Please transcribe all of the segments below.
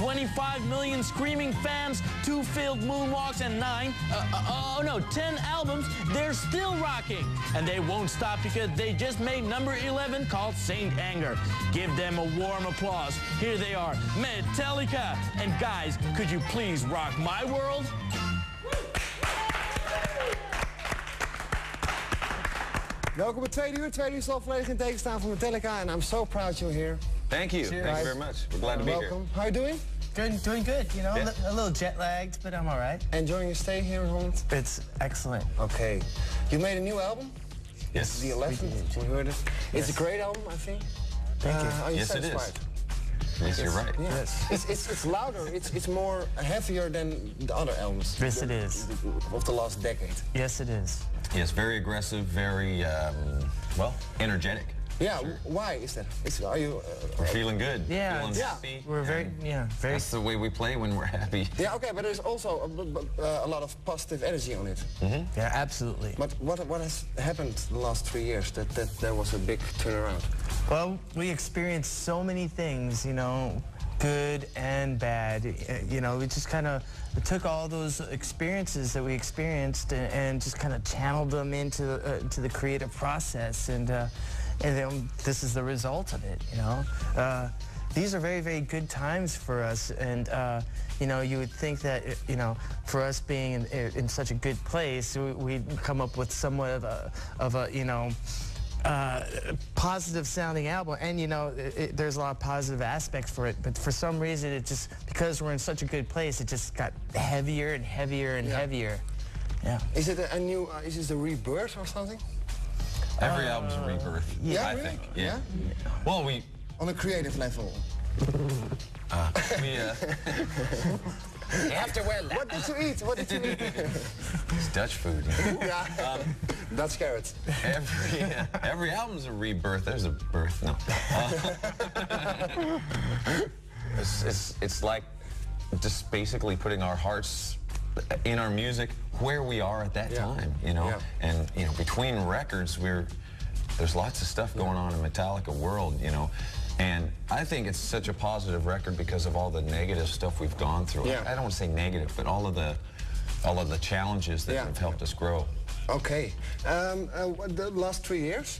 25 million screaming fans, 2 failed moonwalks, and 10 albums, they're still rocking. And they won't stop because they just made number 11 called Saint Anger. Give them a warm applause. Here they are, Metallica. And guys, could you please rock my world? Welkom bij Tweede Uur. Tweede Uur zal volledig in teken staan van Metallica. And I'm so proud you're here. Thank you. Cheers. Thank you very much. We're glad to be Welcome. How are you doing? Good, doing good. You know, Yeah. a little jet lagged, but I'm all right. Enjoying your stay here in Holland? It's excellent. Okay. You made a new album? Yes. The 11th. We heard it. It's a great album, I think. Thank you. Are you Yes, it satisfied? is. Yes, you're right. Yeah. Yes. It's louder. It's more heavier than the other albums. Yes, it is. Of the last decade. Yes, it is. Yes, very aggressive, very, well, energetic. Yeah, Sure. why is that? Are you... We're feeling good. Yeah. Feeling Yeah. happy. We're very, very. That's the way we play when we're happy. Yeah, okay, but there's also a lot of positive energy on it. Yeah, absolutely. But what has happened the last 3 years that there was a big turnaround? Well, we experienced so many things, you know, good and bad. You know, we just kind of took all those experiences that we experienced and just kind of channeled them into to the creative process, and then this is the result of it. You know, these are very, very good times for us, and you know, you would think that, you know, for us being in such a good place, we'd come up with somewhat of a you know, positive sounding album, and you know, there's a lot of positive aspects for it, but for some reason it just, because we're in such a good place, it just got heavier and heavier and heavier. Yeah. Is it a new, is this a rebirth or something? Every album's a rebirth, Yeah, I really? think. Yeah. Well, we... On a creative level. You have to wear that. What did you eat? What did you eat? It's Dutch food. Yeah. Dutch carrots. Every album's a rebirth. There's a birth. No. It's like just basically putting our hearts in our music where we are at that time, you know. Yeah. And you know, between records, there's lots of stuff going on in Metallica world, you know. And I think it's such a positive record because of all the negative stuff we've gone through. Yeah. I don't want to say negative, but all of the challenges that have helped us grow. Okay. The last 3 years,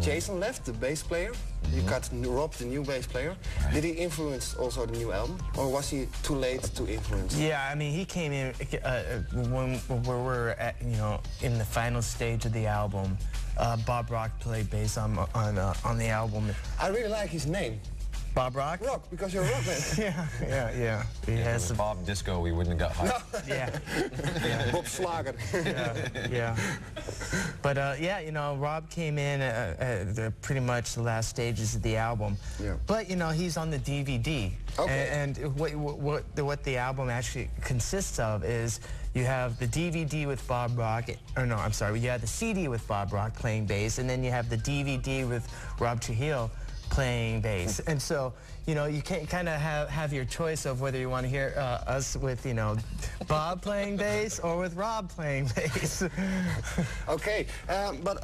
Jason left, the bass player. You got Rob, the new bass player. Right. Did he influence also the new album, or was he too late to influence? Yeah, I mean, he came in when we're at, you know, in the final stage of the album. Bob Rock played bass on the album. I really like his name. Bob Rock? Rock, because you're a rock man. Yeah. He has If it was Bob Disco, we wouldn't have got hired. Yeah. Bob Slager. Yeah. But yeah, you know, Rob came in at pretty much the last stages of the album. Yeah. But you know, he's on the DVD. Okay. And what the album actually consists of is you have the DVD with Bob Rock, or no, I'm sorry, you have the CD with Bob Rock playing bass, and then you have the DVD with Rob Trujillo playing bass. And so, you know, you can kind of have your choice of whether you want to hear us with, you know, Bob playing bass or with Rob playing bass. Okay, but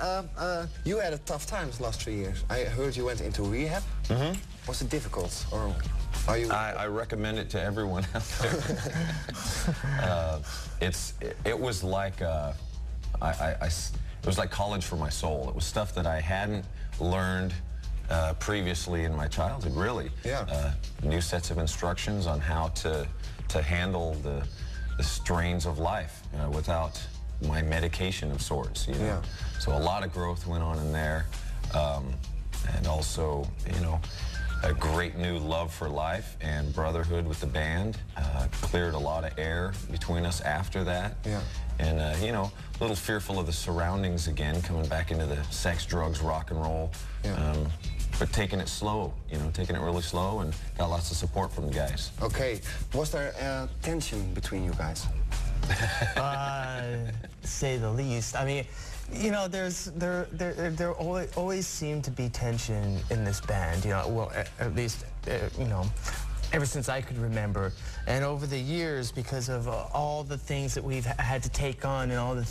you had a tough time the last 3 years. I heard you went into rehab. Was it difficult, or are you? I recommend it to everyone out there. It was like it was like college for my soul. It was stuff that I hadn't learned previously in my childhood, really. Yeah. New sets of instructions on how to handle the strains of life without my medication of sorts, you know. Yeah. So a lot of growth went on in there, and also, you know, a great new love for life and brotherhood with the band. Cleared a lot of air between us after that. Yeah. And, you know, a little fearful of the surroundings again, coming back into the sex, drugs, rock and roll. Yeah. But taking it slow, you know, taking it really slow, and got lots of support from the guys. Okay. Was there tension between you guys? Say the least. I mean, you know, there always seemed to be tension in this band. You know, well, at least you know, ever since I could remember, and over the years, because of all the things that we've had to take on and all the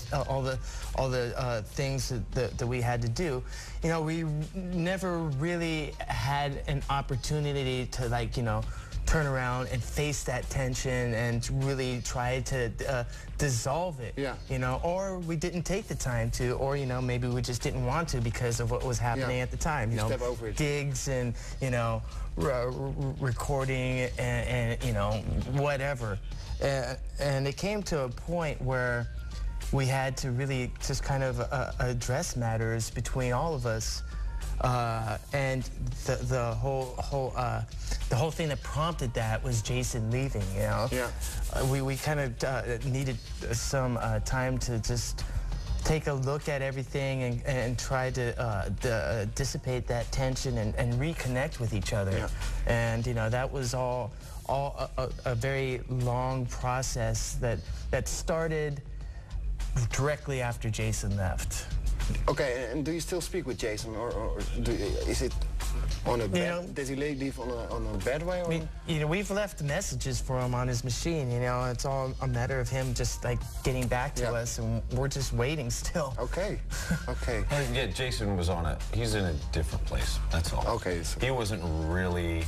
things that we had to do, you know, we never really had an opportunity to, like, you know, turn around and face that tension and really try to dissolve it. Yeah. You know, or we didn't take the time to, or you know, maybe we just didn't want to because of what was happening at the time. You know, step over it. gigs and you know, recording and you know, whatever. And it came to a point where we had to really just kind of address matters between all of us. And the whole thing that prompted that was Jason leaving, you know? Yeah. We kind of needed some time to just take a look at everything and try to dissipate that tension and reconnect with each other. Yeah. And, you know, that was all a very long process that started directly after Jason left. Okay, and do you still speak with Jason, or is it on a bad? Does he leave on a bad way? Or? You know, we've left messages for him on his machine. You know, it's all a matter of him just like getting back to us, and we're just waiting still. Okay, okay. Yeah, Jason was he's in a different place. That's all. Okay. So. He wasn't really.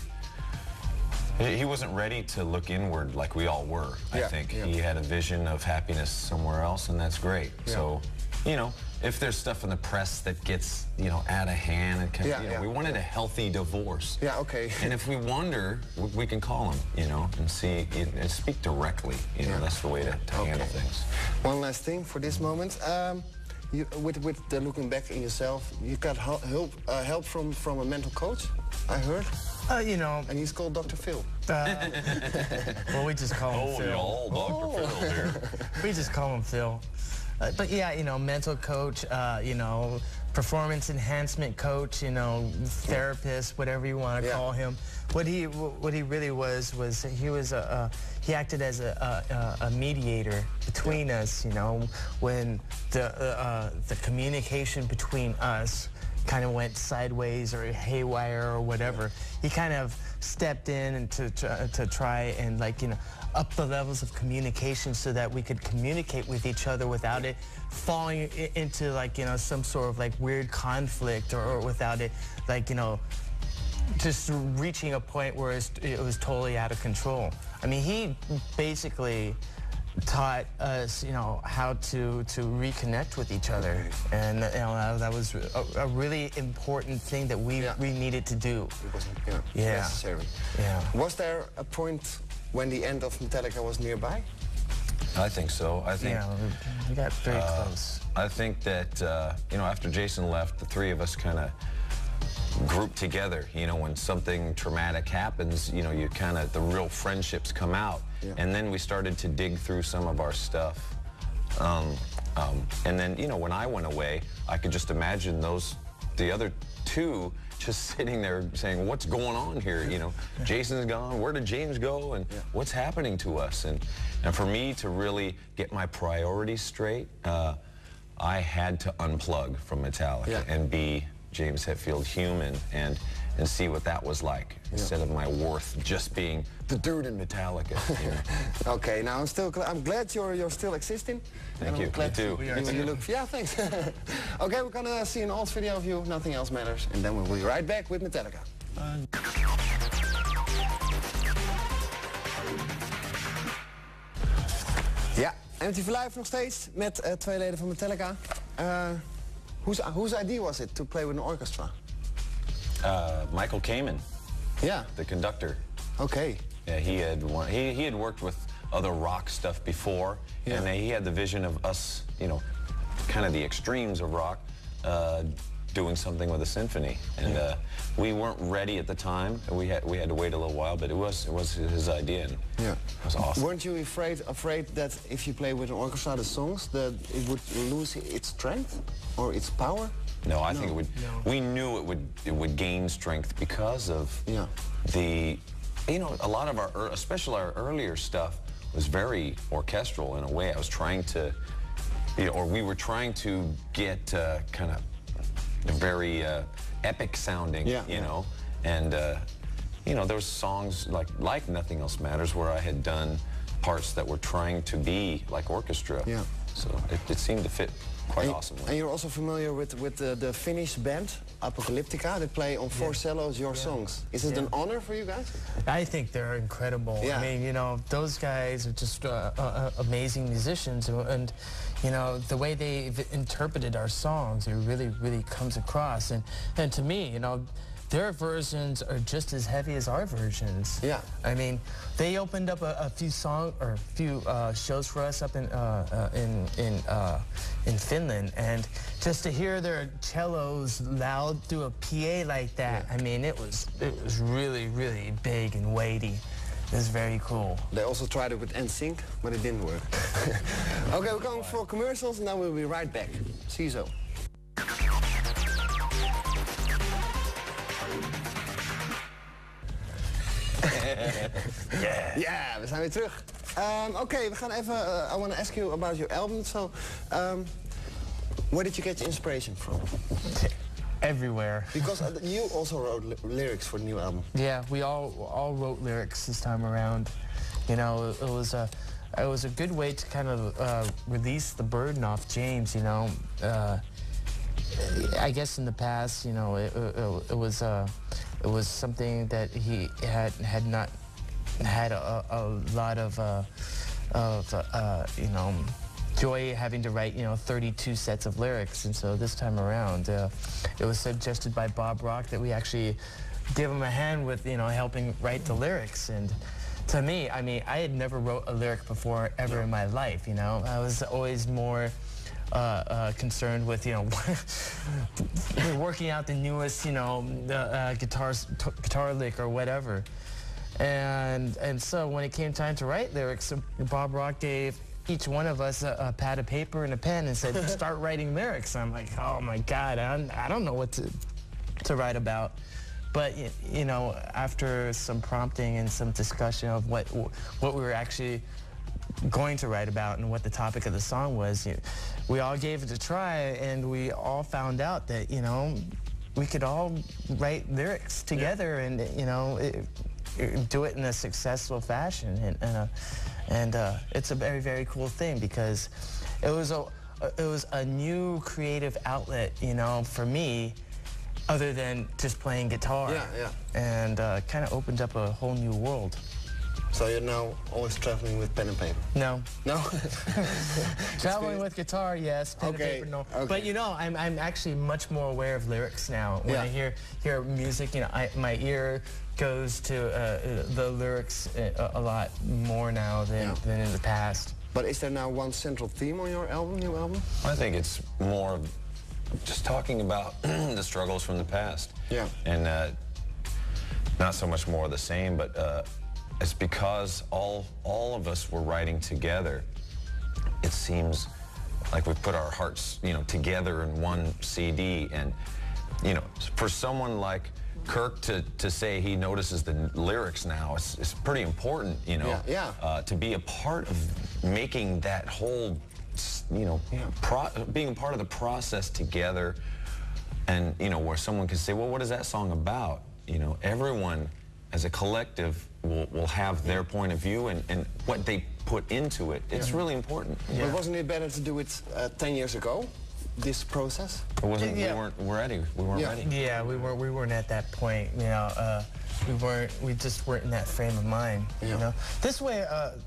He wasn't ready to look inward like we all were. I think he had a vision of happiness somewhere else, and that's great. Yeah. So, you know, if there's stuff in the press that gets, you know, out of hand, and kind of, you know, we wanted a healthy divorce. Yeah, okay. And if we wonder, we can call him, you know, and see and speak directly. You know, that's the way to handle things. One last thing for this moment. With the looking back in yourself, you got help from a mental coach, I heard. You know. And he's called Dr. Phil. Well, we just call him Phil. Oh, y'all, Dr. Phil here. We just call him Phil. But yeah, you know, mental coach, you know, performance enhancement coach, you know, therapist, whatever you want to call him. What he really was he acted as a mediator between us, you know, when the communication between us kind of went sideways or haywire or whatever. He kind of stepped in and to try and, like, you know, up the levels of communication so that we could communicate with each other without it falling into, like, you know, some sort of like weird conflict, or without it, like, you know, just reaching a point where it was totally out of control. I mean, he basically taught us, you know, how to reconnect with each other, and you know, that was a really important thing that we needed to do. It wasn't necessary. Yeah. Was there a point when the end of Metallica was nearby? I think so. I think we got very close. I think that you know, after Jason left, the three of us kind of grouped together. You know, when something traumatic happens, you know, you kind of, the real friendships come out. And then we started to dig through some of our stuff. And then, you know, when I went away, I could just imagine the other two just sitting there saying, what's going on here? You know, Jason's gone, where did Jaymz go? And what's happening to us? And for me to really get my priorities straight, I had to unplug from Metallica and be Jaymz Hetfield human and see what that was like, instead of my worth just being the dude in Metallica. You know? Okay, now I'm glad you're still existing. Thank you. Glad you too. You look, thanks. Okay, we're gonna see an old video of you, Nothing Else Matters, and then we'll be right back with Metallica. Ja, MTV Live nog steeds met twee leden van Metallica. Whose idea was it to play with an orchestra? Michael Kamen. Yeah. The conductor. Okay. Yeah, he had worked with other rock stuff before, and he had the vision of us, you know, kind of the extremes of rock, doing something with a symphony. And we weren't ready at the time. We had to wait a little while, but it was his idea, and it was awesome. Weren't you afraid that if you play with an orchestra, the songs, that it would lose its strength or its power? No, I think it would. No. We knew it would gain strength because of the, you know, a lot of our, especially our earlier stuff, was very orchestral in a way. I was trying to, you know, or we were trying to get kind of very epic sounding, you know, and you know, there was songs like Nothing Else Matters where I had done parts that were trying to be like orchestra. Yeah. So it seemed to fit quite awesome. And you're also familiar with the Finnish band, Apocalyptica, that play on 4 cellos your songs. Is it an honor for you guys? I think they're incredible. I mean, you know, those guys are just amazing musicians, and you know, the way they've interpreted our songs, it really, really comes across. And to me, you know, their versions are just as heavy as our versions. Yeah. I mean, they opened up a few shows for us up in Finland, and just to hear their cellos loud through a PA like that, I mean, it was really, really big and weighty. It was very cool. They also tried it with NSYNC, but it didn't work. Okay, we're going for commercials, and then we'll be right back. See you so. Ja, we zijn weer terug. Oké, we gaan even. I want to ask you about your album. So, where did you get your inspiration from? Everywhere. Because you also wrote lyrics for the new album. Yeah, we all wrote lyrics this time around. You know, it was a good way to kind of release the burden off Jaymz. You know, I guess in the past, you know, it was something that he had not had a lot of you know, joy having to write, you know, 32 sets of lyrics. And so this time around, it was suggested by Bob Rock that we actually give him a hand with, you know, helping write the lyrics. And to me, I mean, I had never wrote a lyric before ever in my life, you know. I was always more concerned with, you know, working out the newest, you know, guitar lick or whatever. And so when it came time to write lyrics, Bob Rock gave each one of us a pad of paper and a pen and said, start writing lyrics. I'm like, oh my God, I don't know what to write about. But, you know, after some prompting and some discussion of what we were actually going to write about and what the topic of the song was, we all gave it a try, and we all found out that, you know, we could all write lyrics together and, you know, do it in a successful fashion. And it's a very, very cool thing, because it was a new creative outlet, you know, for me, other than just playing guitar. And kind of opened up a whole new world. So you're now always traveling with pen and paper? No. No? Traveling with guitar, yes. Pen and paper, no. Okay. But you know, I'm actually much more aware of lyrics now. When I hear music, you know, my ear goes to the lyrics a lot more now than in the past. But is there now one central theme on your new album? I think it's more just talking about the struggles from the past. Yeah. And not so much more of the same, but it's because all of us were writing together. It seems like we put our hearts, you know, together in one CD. And, you know, for someone like Kirk to say he notices the lyrics now, it's pretty important, you know, to be a part of making that whole, you know, being a part of the process together. And, you know, where someone can say, well, what is that song about? You know, everyone as a collective will have their point of view and what they put into it. It's really important. But wasn't it better to do it 10 years ago, this process? It wasn't, we weren't ready. We weren't ready. Yeah, we weren't at that point, you know. We just weren't in that frame of mind, you know. This way,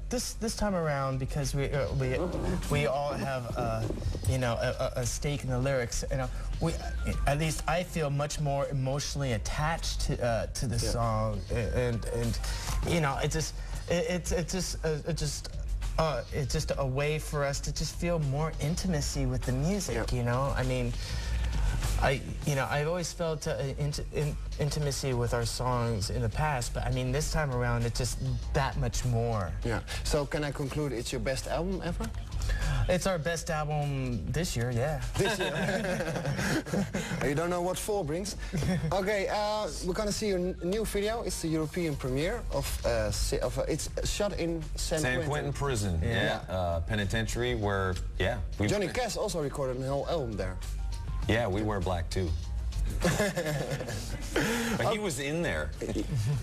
this time around, because we all have, you know, a stake in the lyrics. You know, at least I feel much more emotionally attached to the song, and you know, it's just a way for us to just feel more intimacy with the music. You know, I mean, I've always felt intimacy with our songs in the past, but I mean, this time around, it's just that much more. Yeah. So can I conclude it's your best album ever? It's our best album this year, yeah. This year. You don't know what fall brings. Okay, we're gonna see your new video. It's the European premiere of it's shot in San Quentin prison. Penitentiary, where Johnny Cash also recorded an whole album there. Yeah, we wear black too. But he was in there.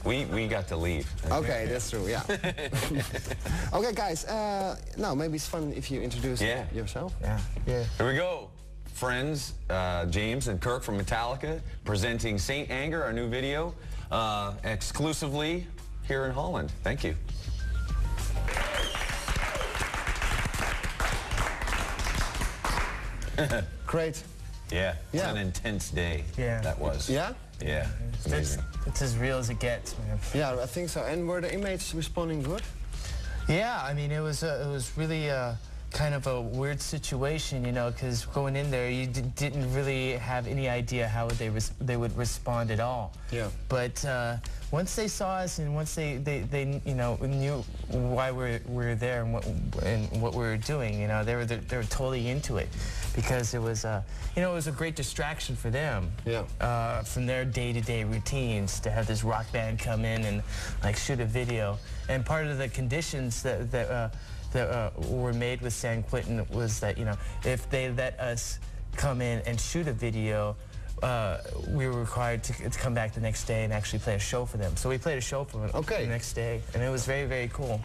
We got to leave. Okay, that's true, yeah. Okay, guys, now maybe it's fun if you introduce yourself. Yeah. Here we go. Friends, Jaymz and Kirk from Metallica, presenting Saint Anger, our new video, exclusively here in Holland. Thank you. Great. Yeah, it's an intense day. Yeah. That was. Yeah? Yeah, it's amazing. It's as real as it gets, man. Yeah, I think so. And were the inmates responding good? Yeah, I mean, it was really kind of a weird situation, you know, because going in there, you didn't really have any idea how they would respond at all. Yeah. But once they saw us and once they you know, knew why we're there and what we were doing, you know, they were totally into it, because it was you know, it was a great distraction for them. Yeah. From their day-to-day routines, to have this rock band come in and like shoot a video. And part of the conditions that were made with San Quentin was that, you know, if they let us come in and shoot a video, we were required to come back the next day and actually play a show for them. So we played a show for them the next day, and it was very, very cool.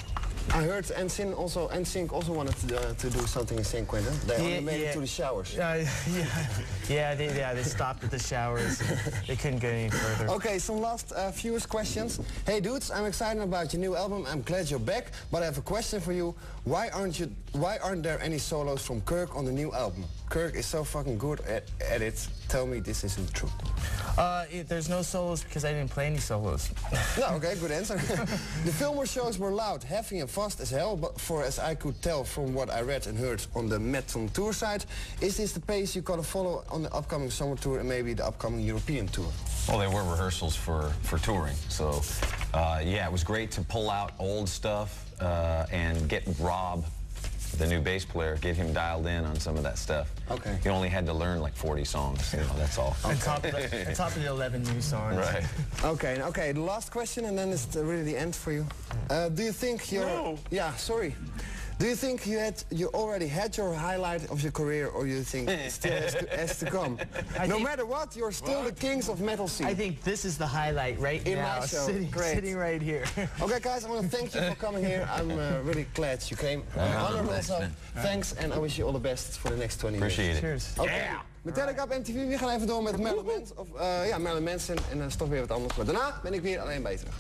I heard NSYNC also wanted to do something in San Quentin. They only made it to the showers. They stopped at the showers. They couldn't get any further. Okay, some last viewers' questions. Hey dudes, I'm excited about your new album. I'm glad you're back, but I have a question for you. Why aren't there any solos from Kirk on the new album? Kirk is so fucking good at it. Tell me this isn't true. There's no solos because I didn't play any solos. No, okay, good answer. The Fillmore shows were loud, heavy and fast as hell, but for as I could tell from what I read and heard on the Metal Tour site, is this the pace you gotta follow on the upcoming summer tour and maybe the upcoming European tour? Well, they were rehearsals for touring, so yeah, it was great to pull out old stuff and get Rob, the new bass player, get him dialed in on some of that stuff. Okay. He only had to learn like 40 songs, you know, that's all. On top of the 11 new songs. Right. Okay, the last question, and then it's really the end for you. Do you think you're... No. Yeah, sorry. Do you think you already had your highlight of your career, or you think it still has to come? No matter what, you're still the kings of metal scene. I think this is the highlight right in now, my show. sitting right here. Okay, guys, I want to thank you for coming here. I'm really glad you came. Honored also. Thanks, and I wish you all the best for the next 20 years. Appreciate it. Cheers. Okay. Metallica op MTV. We gaan even door met Marilyn Manson. En dan is toch weer wat anders. Maar daarna ben ik weer alleen bij terug.